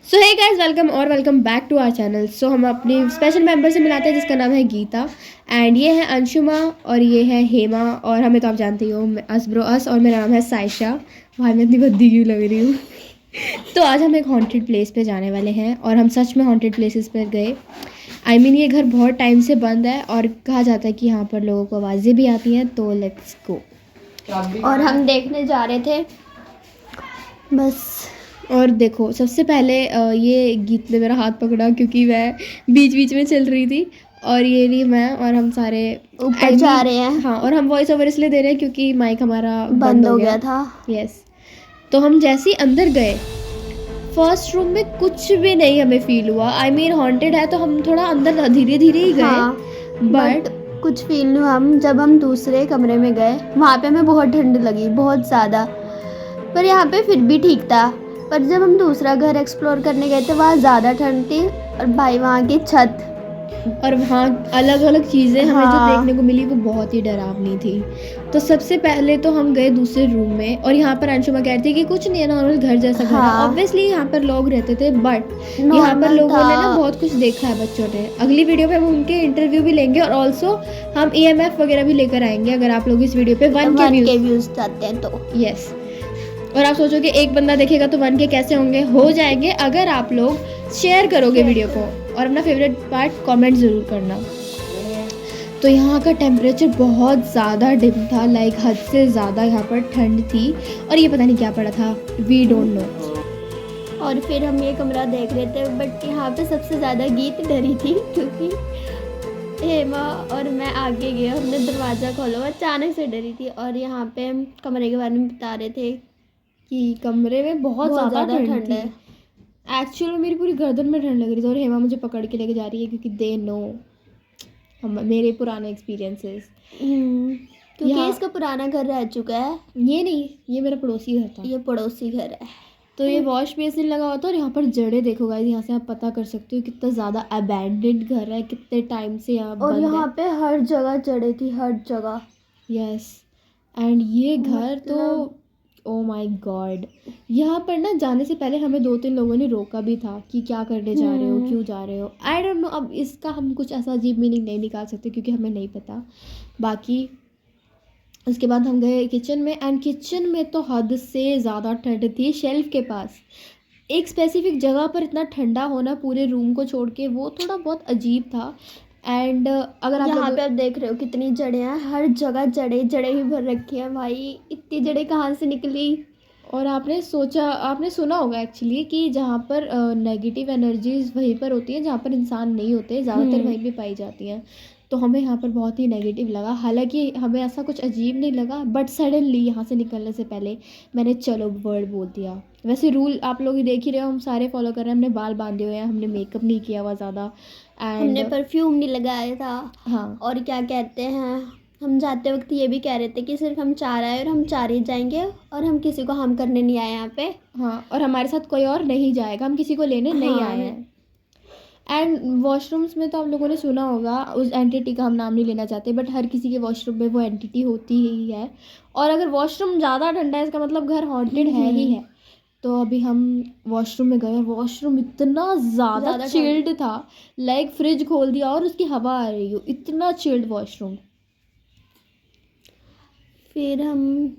So hey guys, welcome back to our channel. So हम अपनी special member से मिलाते हैं जिसका नाम है गीता। एंड ये है अंशुमा और ये है हेमा। और हमें तो आप जानते ही हो, अस और मेरा नाम है साइशा। भाई मैं इतनी भद्दी क्यों लग रही हूँ। तो आज हम एक हॉन्टेड प्लेस पे जाने वाले हैं और हम सच में हॉन्टेड प्लेसेस पर गए। ये घर बहुत टाइम से बंद है और कहा जाता है कि यहाँ पर लोगों को आवाज़ें भी आती हैं। तो लेट्स गो। और हम देखने जा रहे थे बस। और देखो, सबसे पहले ये गीत ने मेरा हाथ पकड़ा क्योंकि मैं बीच बीच में चल रही थी। और ये रही मैं और हम सारे ऊपर जा रहे हैं। हाँ, और हम वॉइस ओवर इसलिए दे रहे हैं क्योंकि माइक हमारा बंद हो गया था। यस। तो हम जैसे ही अंदर गए, फर्स्ट रूम में कुछ भी नहीं हमें फील हुआ। हॉन्टेड है तो हम थोड़ा अंदर धीरे धीरे ही गए। हाँ, बट कुछ फील नहीं हुआ। हम जब हम दूसरे कमरे में गए वहाँ पे हमें बहुत ठंड लगी, बहुत ज़्यादा। पर यहाँ पे फिर भी ठीक था। पर जब हम दूसरा घर एक्सप्लोर करने गए थे वहाँ ज़्यादा ठंड थी। और भाई वहाँ की छत और वहाँ अलग अलग चीज़ें हमें जो हाँ। देखने को मिली वो बहुत ही डरावनी थी। तो सबसे पहले तो हम गए दूसरे रूम में और यहाँ पर अंशुमा कह रही थी कि कुछ नहीं है, नॉर्मल घर जैसा घर है। हाँ। ऑब्वियसली यहाँ पर लोग रहते थे, बट यहाँ पर लोगों ने ना बहुत कुछ देखा है बच्चों ने। अगली वीडियो पे हम उनके इंटरव्यू भी लेंगे और ऑल्सो हम EMF वगैरह भी लेकर आएंगे अगर आप लोग इस वीडियो पे 1K व्यूज चाहते हैं तो। यस। और आप सोचोगे एक बंदा देखेगा तो 1K कैसे होंगे, हो जाएंगे अगर आप लोग शेयर करोगे वीडियो को और अपना फेवरेट पार्ट कमेंट ज़रूर करना। तो यहाँ का टेम्परेचर बहुत ज़्यादा डिम था, लाइक हद से ज़्यादा यहाँ पर ठंड थी। और ये पता नहीं क्या पड़ा था, वी डोंट नो। और फिर हम ये कमरा देख रहे थे, बट यहाँ पे सबसे ज़्यादा गीत डरी थी क्योंकि हेमा और मैं आगे गए, हमने दरवाज़ा खोला, अचानक से डरी थी। और यहाँ पे हम कमरे के बारे में बता रहे थे कि कमरे में बहुत ज़्यादा ठंड है। एक्चुअली मेरी पूरी गर्दन में ठंड लग रही थी और हेमा मुझे पकड़ के लेके जा रही है क्योंकि दे नो मेरे पुराने एक्सपीरियंसेस। क्योंकि इसका पुराना घर रह चुका है। ये नहीं, ये मेरा पड़ोसी घर था। ये पड़ोसी घर है। तो ये वॉश बेसिन लगा हुआ था और यहाँ पर जड़ें देखो गाइस, यहाँ से आप पता कर सकते हो कितना ज़्यादा अबैंडेड घर है, कितने टाइम से यहाँ बंद है। और यहाँ पे हर जगह जड़ें थी, हर जगह। यस। एंड ये घर तो ओ माय गॉड। यहाँ पर ना जाने से पहले हमें 2-3 लोगों ने रोका भी था कि क्या करने जा रहे हो, क्यों जा रहे हो। आई डोंट नो, अब इसका हम कुछ ऐसा अजीब मीनिंग नहीं निकाल सकते क्योंकि हमें नहीं पता। बाकी उसके बाद हम गए किचन में एंड किचन में तो हद से ज़्यादा ठंड थी। शेल्फ के पास एक स्पेसिफिक जगह पर इतना ठंडा होना पूरे रूम को छोड़ के, वो थोड़ा बहुत अजीब था। एंड अगर आप यहाँ पे आप देख रहे हो कितनी जड़ें हैं, हर जगह जड़ें ही भर रखी हैं। भाई इतनी जड़ें कहाँ से निकली। और आपने सुना होगा एक्चुअली कि जहाँ पर नेगेटिव एनर्जीज वहीं पर होती हैं जहाँ पर इंसान नहीं होते, ज़्यादातर वहीं पे पाई जाती हैं। तो हमें यहाँ पर बहुत ही नेगेटिव लगा। हालांकि हमें ऐसा कुछ अजीब नहीं लगा, बट सडनली यहाँ से निकलने से पहले मैंने चलो वर्ड बोल दिया। वैसे रूल आप लोग देख ही रहे हो, हम सारे फॉलो कर रहे हैं। हमने बाल बांधे हुए हैं, हमने मेकअप नहीं किया हुआ ज़्यादा, एंड हमने परफ्यूम नहीं लगाया था। हाँ। और क्या कहते हैं, हम जाते वक्त ये भी कह रहे थे कि सिर्फ हम 4 आए और हम 4 ही जाएंगे और हम किसी को हार्म करने नहीं आए यहाँ पे। हाँ, और हमारे साथ कोई और नहीं जाएगा, हम किसी को लेने नहीं आए हैं। एंड वॉशरूम्स में तो आप लोगों ने सुना होगा, उस एंटिटी का हम नाम नहीं लेना चाहते, बट हर किसी के वॉशरूम में वो एंटिटी होती ही है। और अगर वॉशरूम ज़्यादा ठंडा है इसका मतलब घर हॉन्टेड है ही है। तो अभी हम वॉशरूम में गए और वॉशरूम इतना ज़्यादा चिल्ड था, लाइक फ्रिज खोल दिया और उसकी हवा आ रही हो, इतना चिल्ड वॉशरूम। फिर हम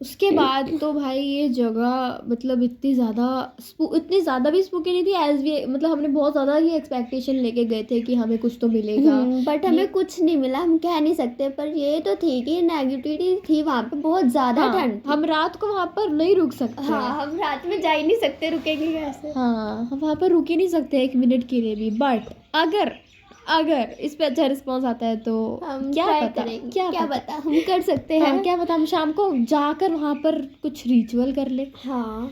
उसके बाद तो भाई ये जगह मतलब इतनी ज़्यादा भी स्पूकी नहीं थी एज वी, मतलब हमने बहुत ज़्यादा ही एक्सपेक्टेशन लेके गए थे कि हमें कुछ तो मिलेगा, बट हमें कुछ नहीं मिला। हम कह नहीं सकते, पर ये तो थी कि नेगेटिविटी थी वहाँ पे, बहुत ज़्यादा ठंड। हम रात को वहाँ पर नहीं रुक सकते। हाँ, हम रात में जा ही नहीं सकते, रुकेंगे कैसे। हाँ, हम वहाँ पर रुक ही नहीं सकते 1 मिनट के लिए भी। बट अगर इस पे अच्छा रिस्पॉन्स आता है तो हम क्या पता हम कर सकते हैं। हाँ, क्या पता हम शाम को जाकर वहाँ पर कुछ रिचुअल कर ले। हाँ,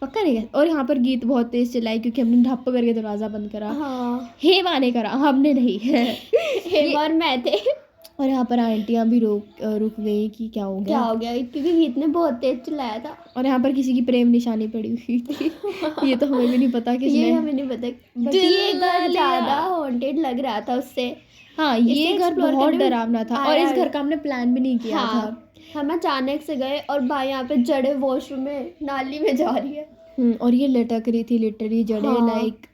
पक्का नहीं है। और यहाँ पर गीत बहुत तेज चलाई क्योंकि हमने ढप करके दरवाज़ा बंद करा। हाँ, हेमा ने करा, हमने नहीं। हेमा और मैं थे। और यहाँ पर आंटियाँ भी रुक गई कि क्या हो गया क्योंकि गीत ने बहुत तेज चिल्लाया था। और यहाँ पर किसी की प्रेम निशानी पड़ी हुई थी। ये तो हमें भी नहीं पता किसने। ये हमें नहीं पता, बट ये घर ज़्यादा हॉन्टेड लग रहा था उससे। हाँ, ये घर बहुत डरावना था और इस घर का हमने प्लान भी नहीं किया था। हम अचानक से गए और भाई यहाँ पे जड़े वॉशरूम में नाली में जा रही है। और ये लटक रही थी लिटरली जड़े हाँ। लाइक।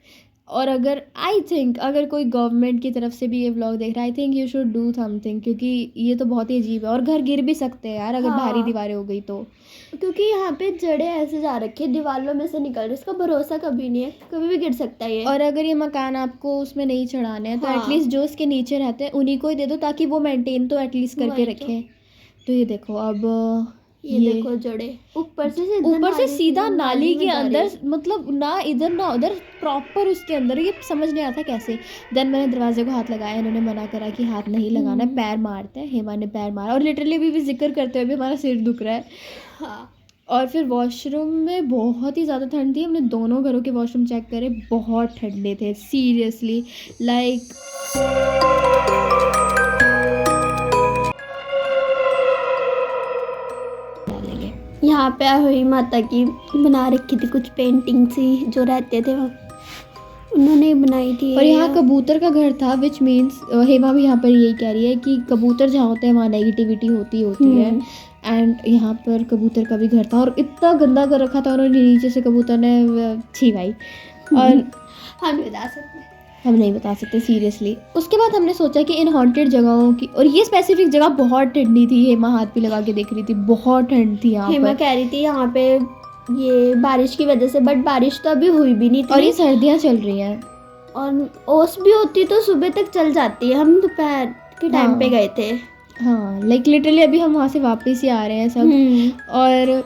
और अगर आई थिंक अगर कोई गवर्नमेंट की तरफ से भी ये व्लॉग देख रहा है, I think you should do something, क्योंकि ये तो बहुत ही अजीब है और घर गिर भी सकते हैं यार अगर हाँ। भारी दीवारें हो गई तो। क्योंकि यहाँ पे जड़े ऐसे जा रखे हैं, दीवारों में से निकल रही, इसका भरोसा कभी नहीं है, कभी भी गिर सकता है ये। और अगर ये मकान आपको उसमें नहीं चढ़ाने हैं तो हाँ। एटलीस्ट जो उसके नीचे रहते हैं उन्हीं को ही दे दो, ताकि वो मेंटेन तो एटलीस्ट करके वही तो। रखें। तो ये देखो अब ये देखो जड़े ऊपर से सीधा नाली के में जा रही अंदर, है। मतलब ना इधर ना उधर, प्रॉपर उसके अंदर। ये समझ नहीं आता कैसे। देन मैंने दरवाजे को हाथ लगाया, इन्होंने मना करा कि हाथ नहीं लगाना है, पैर मारते हैं। हेमा ने पैर मारा और लिटरली अभी भी जिक्र करते हुए भी हमारा सिर दुख रहा है। हाँ। और फिर वॉशरूम में बहुत ही ज़्यादा ठंड थी। हमने दोनों घरों के वॉशरूम चेक करे, बहुत ठंडे थे सीरियसली लाइक। यहाँ पे हुई माता की बना रखी थी कुछ पेंटिंग सी, जो रहते थे वहाँ उन्होंने बनाई थी। और यहाँ कबूतर का घर था, विच मीन्स हेमा भी यहाँ पर यही कह रही है कि कबूतर जहाँ होते हैं वहाँ नेगेटिविटी होती है। एंड यहाँ पर कबूतर का भी घर था और इतना गंदा कर रखा था उन्होंने, नीचे से कबूतर ने छी भाई। और हम नहीं बता सकते सीरियसली। उसके बाद हमने सोचा कि इन हॉन्टेड जगहों की, और ये स्पेसिफिक जगह बहुत ठंडी थी। हेमा हाथ भी लगा के देख रही थी, बहुत ठंड थी यहाँ हेमा पर। कह रही थी यहाँ पे ये बारिश की वजह से, बट बारिश तो अभी हुई भी नहीं थी। और ये सर्दियाँ चल रही हैं और ओस भी होती तो सुबह तक चल जाती है। हम दोपहर के टाइम पे गए थे। हाँ लाइक लिटरली अभी हम वहाँ से वापस ही आ रहे हैं सब। और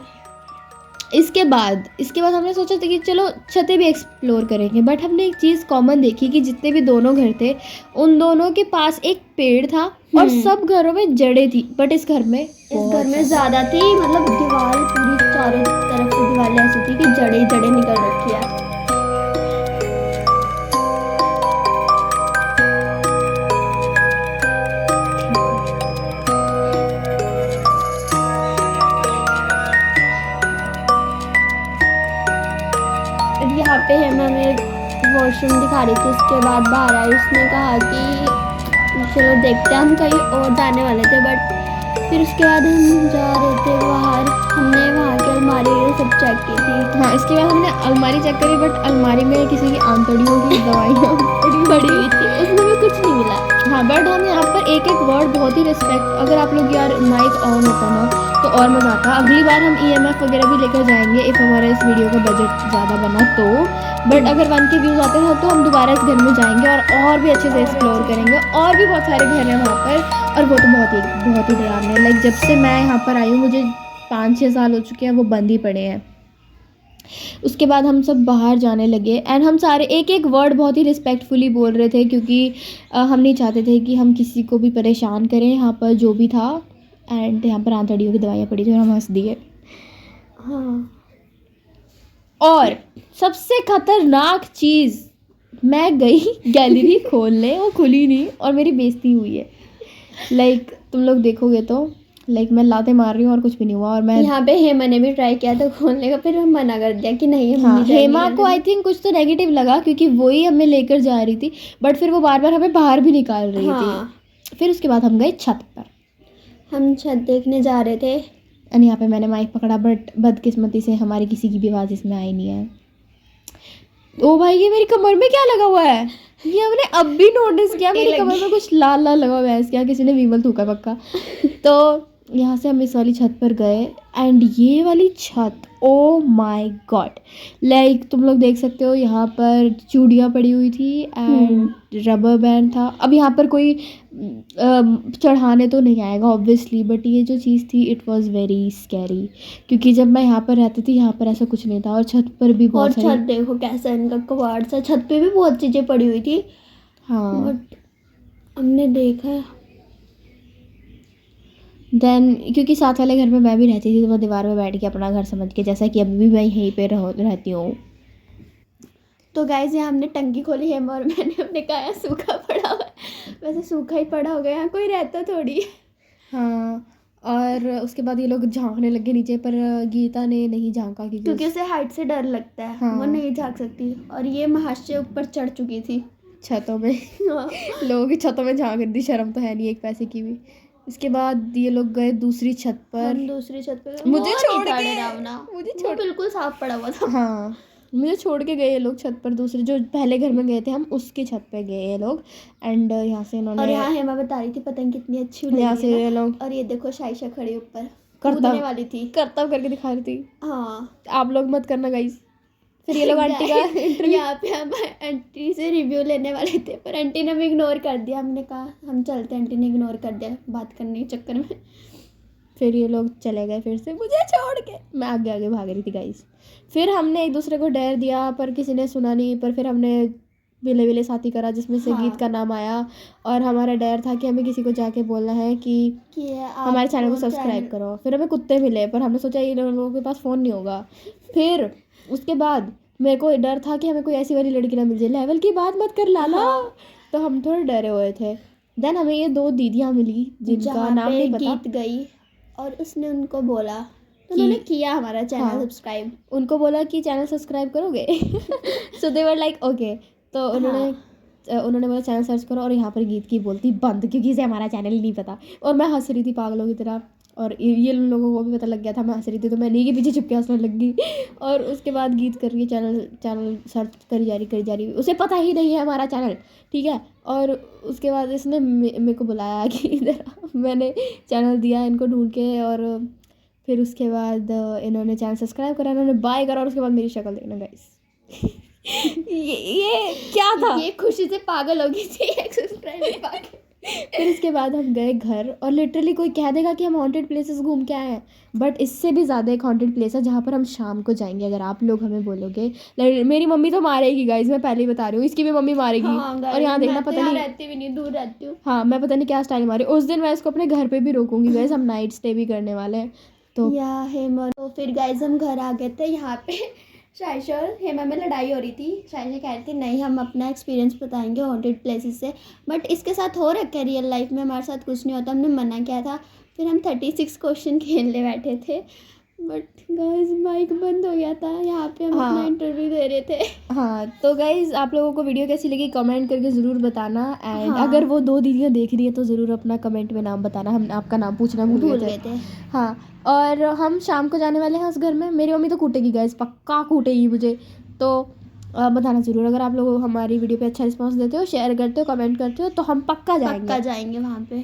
इसके बाद हमने सोचा था कि चलो छतें भी एक्सप्लोर करेंगे। बट हमने एक चीज़ कॉमन देखी कि जितने भी दोनों घर थे उन दोनों के पास एक पेड़ था और सब घरों में जड़ें थी। बट इस घर में ज़्यादा थी, मतलब दीवार पूरी चारों तरफ से दीवारें ऐसी थी कि जड़ें निकल रखी है। यहाँ पे हेमा में वॉशरूम दिखा रही थी, उसके बाद बाहर आई, उसने कहा कि चलो देखते हैं। हम कहीं और जाने वाले थे, बट फिर उसके बाद हम जा रहे थे बाहर। हमने वहाँ की अलमारी सब चेक की थी। हाँ, इसके बाद हमने अलमारी चेक करी, बट अलमारी में किसी की आंतड़ियों की दवाइयाँ पड़ी हुई थी, उसमें भी कुछ नहीं मिला। हाँ, बट हम यहाँ पर एक एक वर्ड बहुत ही रिस्पेक्ट, अगर आप लोग यार माइक ऑन होता ना तो और मज़ा आता। अगली बार हम EMF वगैरह भी लेकर जाएंगे इफ़ हमारा इस वीडियो का बजट ज़्यादा बना तो। बट अगर 1 के व्यूज़ आते हैं तो हम दोबारा इस घर में जाएंगे और भी अच्छे से एक्सप्लोर करेंगे। और भी बहुत सारे घर हैं वहाँ पर, और वो तो बहुत ही डरावने हैं। लाइक जब से मैं यहाँ पर आई हूँ, मुझे 5-6 साल हो चुके हैं, वो बंद ही पड़े हैं। उसके बाद हम सब बाहर जाने लगे एंड हम सारे एक एक वर्ड बहुत ही रिस्पेक्टफुली बोल रहे थे, क्योंकि हम नहीं चाहते थे कि हम किसी को भी परेशान करें यहाँ पर जो भी था। एंड यहाँ पर आंतड़ियों की दवाइयाँ पड़ी थी और हम हंस दिए। हाँ। और सबसे खतरनाक चीज़, मैं गई गैलरी खोलने, वो खुली नहीं और मेरी बेइज्जती हुई है। लाइक तुम लोग देखोगे तो लाइक मैं लाते मार रही हूँ और कुछ भी नहीं हुआ। और मैं यहाँ पे हेमा ने भी ट्राई किया था खोलने का, फिर हम मना कर दिया कि नहीं हम नहीं जाएंगे। हेमा को आई थिंक कुछ तो नेगेटिव लगा क्योंकि वही हमें लेकर जा रही थी, बट फिर वो बार बार हमें बाहर भी निकाल रही थी। फिर उसके बाद हम गए छत पर। हम छत देखने जा रहे थे एंड यहाँ पे मैंने माइक पकड़ा, बट बदकिस्मती से हमारी किसी की भी आवाज़ इसमें आई नहीं है। ओ भाई, ये मेरी कमर में क्या लगा हुआ है? ये हमने अब भी नोटिस किया, मेरी कमर में कुछ लाल लाल लगा हुआ है। इसके यहाँ किसी ने वीमल थूका पक्का। तो यहाँ से हम इस वाली छत पर गए एंड ये वाली छत, ओ माय गॉड, लाइक तुम लोग देख सकते हो यहाँ पर चूड़ियाँ पड़ी हुई थी एंड रबर बैंड था। अब यहाँ पर कोई चढ़ाने तो नहीं आएगा ऑब्वियसली, बट ये जो चीज़ थी इट वाज वेरी स्कैरी, क्योंकि जब मैं यहाँ पर रहती थी यहाँ पर ऐसा कुछ नहीं था। और छत पर भी बहुत सारी, छत देखो कैसा इनका कबाड़ सा, छत पे भी बहुत चीज़ें पड़ी हुई थी। हाँ, बट हमने देखा। देन क्योंकि साथ वाले घर में मैं भी रहती थी तो मैं दीवार में बैठ के अपना घर समझ के, जैसा कि अभी भी मैं यहीं पे रहती हूँ। तो गाइस यहाँ हमने टंकी खोली है और मैंने अपने कहा सूखा पड़ा हुआ है। वैसे सूखा ही पड़ा हो गया, यहाँ कोई रहता थोड़ी। हाँ, और उसके बाद ये लोग झांकने लगे नीचे, पर गीता ने नहीं झांका क्योंकि उसे हाइट से डर लगता है। हाँ। वो नहीं झांक सकती। और ये महाशय ऊपर चढ़ चुकी थी छतों में। लोगों की छतों में झांक रही थी, शर्म तो है नहीं एक पैसे की भी। इसके बाद ये लोग गए दूसरी छत पर। हम दूसरी छत पे गए। मुझे वो छोड़ नहीं था के डरावना, मुझे वो छोड़ बिल्कुल साफ पड़ा हुआ था। हाँ, मुझे छोड़ के गए ये लोग छत पर, दूसरे जो पहले घर में गए थे हम उसकी छत पे गए ये लोग। एंड यहाँ से और इन्होंने, यहाँ हेमा बता रही थी पतंग कितनी अच्छी उड़ यहाँ रही से है ये ना। लोग और ये देखो शाइशा खड़ी ऊपर करतब कूदने वाली थी। करतब करके दिखा रही थी। हाँ आप लोग मत करना गाइस। फिर ये लोग आंटी का इंटरव्यू, यहाँ पे हम आंटी से रिव्यू लेने वाले थे पर आंटी ने हमें इग्नोर कर दिया। हमने कहा हम चलते हैं, आंटी ने इग्नोर कर दिया बात करने के चक्कर में। फिर ये लोग चले गए फिर से मुझे छोड़ के। मैं आगे आगे भाग रही थी गाइस। फिर हमने एक दूसरे को डेयर दिया पर किसी ने सुना नहीं। पर फिर हमने विले विले साथी करा जिसमें से हाँ। गीत का नाम आया। और हमारा डेयर था कि हमें किसी को जाके बोलना है कि हमारे चैनल को सब्सक्राइब करो। फिर हमें कुत्ते मिले पर हमने सोचा ये लोगों के पास फ़ोन नहीं होगा। फिर उसके बाद मेरे को डर था कि हमें कोई ऐसी वाली लड़की ना मिल जाए, लेवल की बात मत कर लाला। हाँ। तो हम थोड़े डरे हुए थे। देन हमें ये 2 दीदियाँ मिली जिनका जहाँ नाम पे नहीं पता। गीत गई और उसने उनको बोला तो उन्होंने किया हमारा चैनल हाँ। सब्सक्राइब। उनको बोला कि चैनल सब्सक्राइब करोगे। सो दे वर लाइक ओके। तो उन्होंने बोला चैनल सर्च करो और यहाँ पर गीत की बोलती बंद क्योंकि इसे हमारा चैनल ही नहीं पता। और मैं हंस रही थी पागलों की तरह और ये लोगों को भी पता लग गया था मैं हंस रही थी। तो मैं नी के पीछे छुप के हंसने लग गई। और उसके बाद गीत कर रही है चैनल सर्च करी जा रही उसे पता ही नहीं है हमारा चैनल, ठीक है। और उसके बाद इसने मेरे को बुलाया कि इधर मैंने चैनल दिया इनको ढूंढ के। और फिर उसके बाद इन्होंने चैनल सब्सक्राइब करा, इन्होंने बाय करा। और उसके बाद मेरी शक्ल देखना गाइस। ये क्या था। ये खुशी से पागल हो गई थी एक सब्सक्राइबर पाके। फिर इसके बाद हम गए घर और लिटरली कोई कह देगा कि हम हॉन्टेड प्लेसेस घूम के आए हैं, बट इससे भी ज़्यादा एक हॉन्टेड प्लेस है जहाँ पर हम शाम को जाएंगे। अगर आप लोग हमें बोलोगे, मेरी मम्मी तो मारेगी गाइज, मैं पहले ही बता रही हूँ, इसकी भी मम्मी मारेगी। हाँ, और यहाँ देखना मैं तो पता यहाँ नहीं, रहती भी नहीं, दूर रहती हूँ। हाँ मैं पता नहीं क्या स्टाइल मारी उस दिन। मैं इसको अपने घर पे भी रोकूंगी गाइज, हम नाइट स्टे भी करने वाले हैं। तो या हेमा तो फिर गाइज हम घर आ गए थे। यहाँ पे शाइशा और हेमा में लड़ाई हो रही थी। शाइशा कह रही थी नहीं हम अपना एक्सपीरियंस बताएंगे हॉन्टेड प्लेसेस से, बट इसके साथ हो रखा है रियल लाइफ में, हमारे साथ कुछ नहीं होता। हमने मना किया था। फिर हम 36 क्वेश्चन खेलने बैठे थे बट गाइज माइक बंद हो गया था। यहाँ पे हम अपना इंटरव्यू दे रहे थे। हाँ तो गाइज आप लोगों को वीडियो कैसी लगी कमेंट करके ज़रूर बताना। एंड हाँ। अगर वो 2 दीदियाँ देख रही है तो ज़रूर अपना कमेंट में नाम बताना, हम आपका नाम पूछना भूल गए थे। हाँ और हम शाम को जाने वाले हैं उस घर में। मेरी मम्मी तो कूटेगी गाइज, पक्का कूटेगी मुझे। तो बताना ज़रूर अगर आप लोग हमारी वीडियो पे अच्छा रिस्पांस देते हो, शेयर करते हो, कमेंट करते हो तो हम पक्का जाएंगे वहाँ पे।